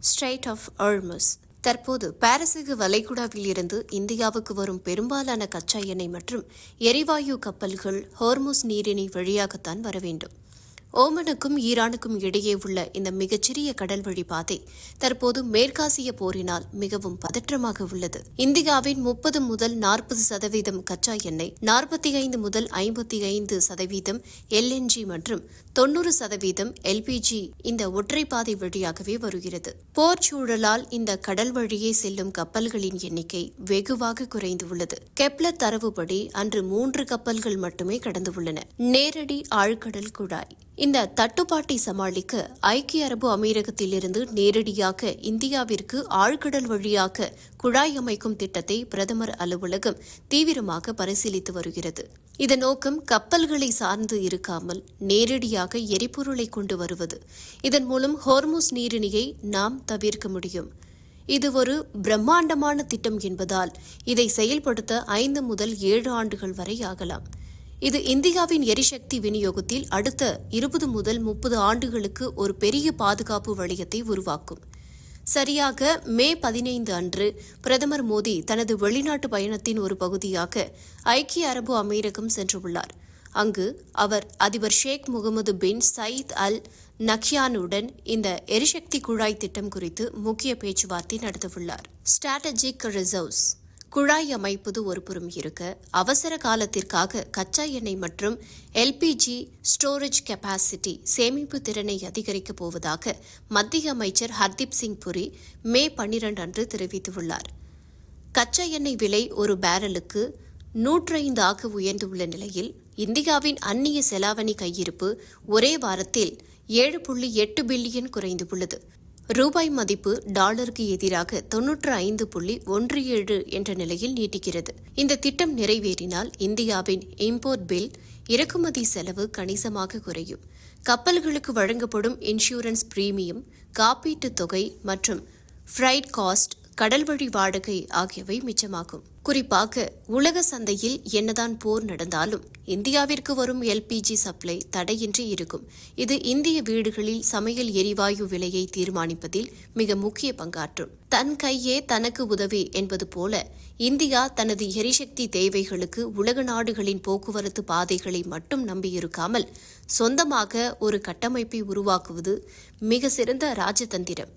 Straight of Hormuz. தற்போது பாரசீக வளைகுடாவில் இருந்து இந்தியாவுக்கு வரும் பெரும்பாலான கச்சா எண்ணெய் மற்றும் எரிவாயு கப்பல்கள் ஹார்முஸ் நீரிணை வழியாகத்தான் வர வேண்டும். ஓமனுக்கும் ஈரானுக்கும் இடையே உள்ள இந்த மிகச்சிறிய கடல்வழி பாதை தற்போது மேற்காசிய போரினால் மிகவும் பதற்றமாக உள்ளது. இந்தியாவின் 30 முதல் 40% கச்சா எண்ணெய், 45 முதல் 55% LNG மற்றும் 90% LPG இந்த ஒற்றைப்பாதை வழியாகவே வருகிறது. போர் சூழலால் இந்த கடல் வழியே செல்லும் கப்பல்களின் எண்ணிக்கை வெகுவாக குறைந்துள்ளது. கெப்லர் தரவுப்படி அன்று 3 கப்பல்கள் மட்டுமே கடந்துள்ளன. நேரடி ஆழ்கடல் குழாய். இந்த தட்டுப்பாட்டை சமாளிக்க ஐக்கிய அரபு அமீரகத்திலிருந்து நேரடியாக இந்தியாவிற்கு ஆழ்கடல் வழியாக குழாய் அமைக்கும் திட்டத்தை பிரதமர் அலுவலகம் தீவிரமாக பரிசீலித்து வருகிறது. இதன் நோக்கம் கப்பல்களை சார்ந்து இருக்காமல் நேரடியாக எரிபொருளை கொண்டு வருவது. இதன் மூலம் ஹார்முஸ் நீரிணையை நாம் தவிர்க்க முடியும். இது ஒரு பிரம்மாண்டமான திட்டம் என்பதால் இதை செயல்படுத்த 5 முதல் 7 ஆண்டுகள் வரை ஆகலாம். இது இந்தியாவின் எரிசக்தி விநியோகத்தில் அடுத்த 20 முதல் 30 ஆண்டுகளுக்கு ஒரு பெரிய பாதுகாப்பு வளையத்தை உருவாக்கும். சரியாக மே 15 அன்று பிரதமர் மோடி தனது வெளிநாட்டு பயணத்தின் ஒரு பகுதியாக ஐக்கிய அரபு அமீரகம் சென்றுள்ளார். அங்கு அவர் அதிபர் ஷேக் முகமது பின் சயீத் அல் நஹ்யானுடன் இந்த எரிசக்தி குழாய் திட்டம் குறித்து முக்கிய பேச்சுவார்த்தை நடத்தவுள்ளார். Strategic reserves. குழாய் அமைப்பது ஒருபுறம் இருக்க, அவசர காலத்திற்காக கச்சா எண்ணெய் மற்றும் LPG ஸ்டோரேஜ் கெப்பாசிட்டி சேமிப்பு திறனை அதிகரிக்கப் போவதாக மத்திய அமைச்சர் ஹர்தீப் சிங் புரி மே 12 அன்று தெரிவித்துள்ளார். கச்சா எண்ணெய் விலை ஒரு பேரலுக்கு 105 ஆக உயர்ந்துள்ள நிலையில் இந்தியாவின் அந்நிய செலாவணி கையிருப்பு ஒரே வாரத்தில் 7.8 பில்லியன் குறைந்துள்ளது. ரூபாய் மதிப்பு டாலருக்கு எதிராக 95.17 என்ற நிலையில் நீட்டிக்கிறது. இந்த திட்டம் நிறைவேறினால் இந்தியாவின் இம்போர்ட் பில், இறக்குமதி செலவு கணிசமாக குறையும். கப்பல்களுக்கு வழங்கப்படும் இன்சூரன்ஸ் பிரீமியம், காப்பீட்டுத் தொகை மற்றும் ஃப்ரைட் காஸ்ட், கடல்வழி வாடகை ஆகியவை மிச்சமாகும். குறிப்பாக உலக சந்தையில் என்னதான் போர் நடந்தாலும் இந்தியாவிற்கு வரும் LPG சப்ளை தடையின்றி இருக்கும். இது இந்திய வீடுகளில் சமையல் எரிவாயு விலையை தீர்மானிப்பதில் மிக முக்கிய பங்காற்றும். தன் கையே தனக்கு உதவி என்பது போல இந்தியா தனது எரிசக்தி தேவைகளுக்கு உலக நாடுகளின் போக்குவரத்து பாதைகளை மட்டும் நம்பியிருக்காமல் சொந்தமாக ஒரு கட்டமைப்பை உருவாக்குவது மிக சிறந்த ராஜதந்திரம்.